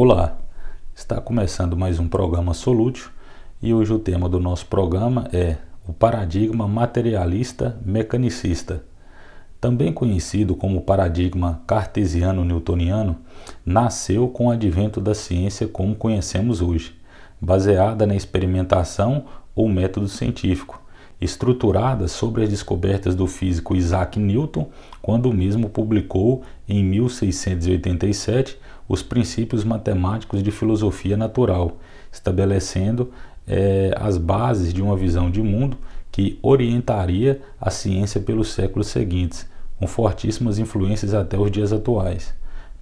Olá, está começando mais um programa Solútil e hoje o tema do nosso programa é o paradigma materialista mecanicista. Também conhecido como paradigma cartesiano-newtoniano, nasceu com o advento da ciência como conhecemos hoje, baseada na experimentação ou método científico, estruturada sobre as descobertas do físico Isaac Newton, quando o mesmo publicou em 1687 os princípios matemáticos de filosofia natural, estabelecendo as bases de uma visão de mundo que orientaria a ciência pelos séculos seguintes, com fortíssimas influências até os dias atuais.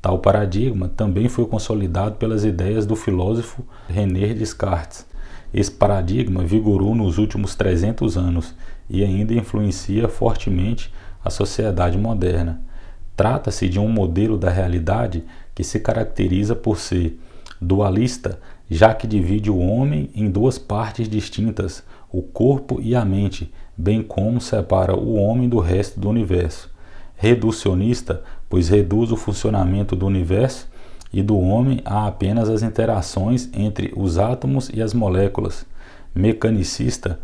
Tal paradigma também foi consolidado pelas ideias do filósofo René Descartes. Esse paradigma vigorou nos últimos 300 anos e ainda influencia fortemente a sociedade moderna. Trata-se de um modelo da realidade que se caracteriza por ser dualista, já que divide o homem em duas partes distintas, o corpo e a mente, bem como separa o homem do resto do universo. Reducionista, pois reduz o funcionamento do universo e do homem a apenas as interações entre os átomos e as moléculas. Mecanicista,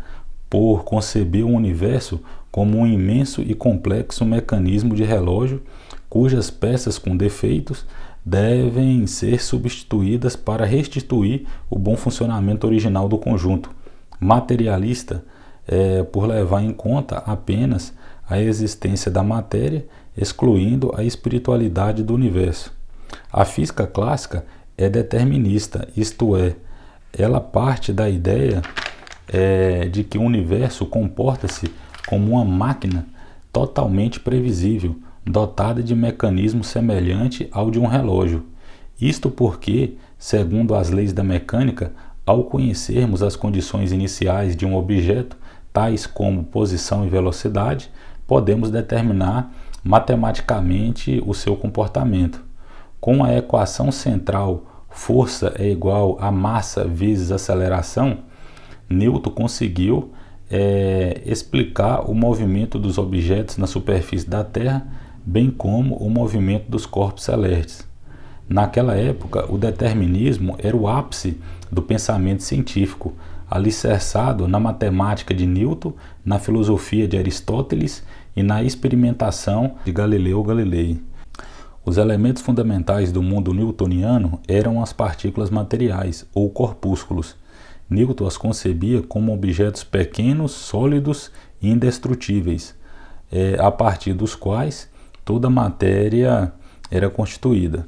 por conceber o universo como um imenso e complexo mecanismo de relógio, cujas peças com defeitos devem ser substituídas para restituir o bom funcionamento original do conjunto. Materialista, por levar em conta apenas a existência da matéria, excluindo a espiritualidade do universo. A física clássica é determinista, isto é, ela parte da ideia de que o universo comporta-se como uma máquina totalmente previsível, dotada de mecanismo semelhante ao de um relógio. Isto porque, segundo as leis da mecânica, ao conhecermos as condições iniciais de um objeto, tais como posição e velocidade, podemos determinar matematicamente o seu comportamento. Com a equação central, força é igual a massa vezes aceleração, Newton conseguiu explicar o movimento dos objetos na superfície da Terra, bem como o movimento dos corpos celestes. Naquela época, o determinismo era o ápice do pensamento científico, alicerçado na matemática de Newton, na filosofia de Aristóteles e na experimentação de Galileu Galilei. Os elementos fundamentais do mundo newtoniano eram as partículas materiais, ou corpúsculos. Newton as concebia como objetos pequenos, sólidos e indestrutíveis, a partir dos quais toda a matéria era constituída.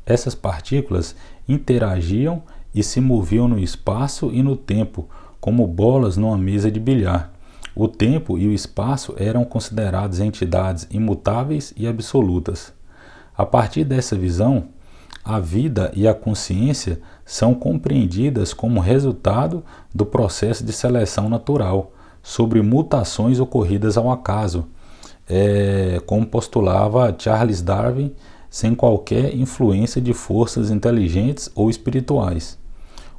Essas partículas interagiam e se moviam no espaço e no tempo, como bolas numa mesa de bilhar. O tempo e o espaço eram considerados entidades imutáveis e absolutas. A partir dessa visão, a vida e a consciência são compreendidas como resultado do processo de seleção natural, sobre mutações ocorridas ao acaso, como postulava Charles Darwin, sem qualquer influência de forças inteligentes ou espirituais.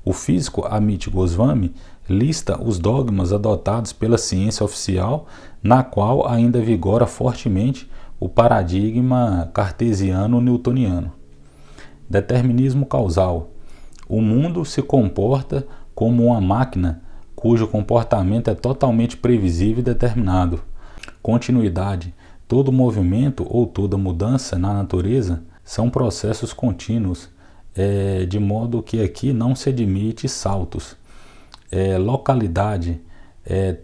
O físico Amit Goswami lista os dogmas adotados pela ciência oficial, na qual ainda vigora fortemente o paradigma cartesiano-newtoniano. Determinismo causal. O mundo se comporta como uma máquina cujo comportamento é totalmente previsível e determinado. Continuidade. Todo movimento ou toda mudança na natureza são processos contínuos, de modo que aqui não se admite saltos. Localidade.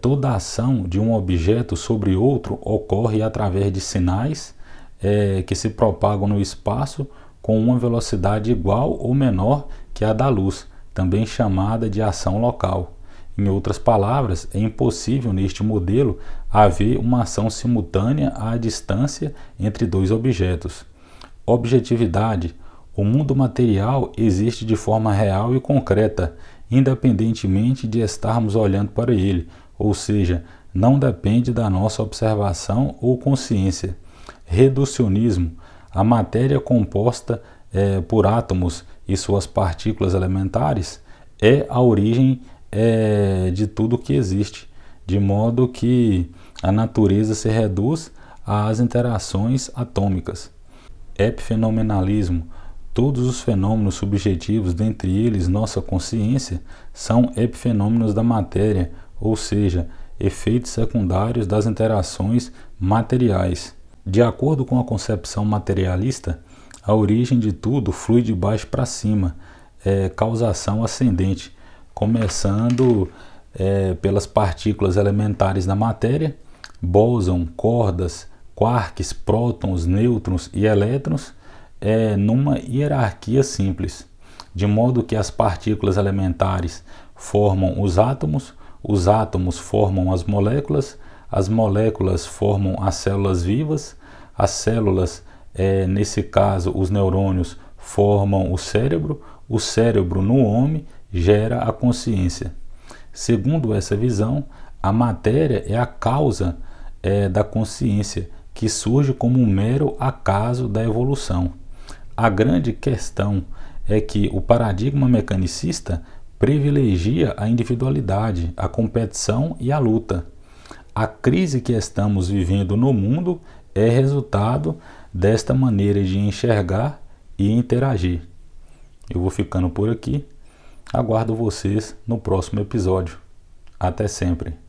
Toda ação de um objeto sobre outro ocorre através de sinais que se propagam no espaço com uma velocidade igual ou menor que a da luz, também chamada de ação local. Em outras palavras, é impossível neste modelo haver uma ação simultânea à distância entre dois objetos. Objetividade. O mundo material existe de forma real e concreta, independentemente de estarmos olhando para ele, ou seja, não depende da nossa observação ou consciência. Reducionismo. A matéria composta por átomos e suas partículas elementares é a origem de tudo que existe, de modo que a natureza se reduz às interações atômicas. Epifenomenalismo. Todos os fenômenos subjetivos, dentre eles nossa consciência, são epifenômenos da matéria, ou seja, efeitos secundários das interações materiais. De acordo com a concepção materialista, a origem de tudo flui de baixo para cima, causação ascendente, começando pelas partículas elementares da matéria, bóson, cordas, quarks, prótons, nêutrons e elétrons, numa hierarquia simples, de modo que as partículas elementares formam os átomos formam as moléculas formam as células vivas, as células, nesse caso os neurônios, formam o cérebro no homem gera a consciência. Segundo essa visão, a matéria é a causa da consciência, que surge como um mero acaso da evolução. A grande questão é que o paradigma mecanicista privilegia a individualidade, a competição e a luta. A crise que estamos vivendo no mundo é resultado desta maneira de enxergar e interagir. Eu vou ficando por aqui. Aguardo vocês no próximo episódio. Até sempre.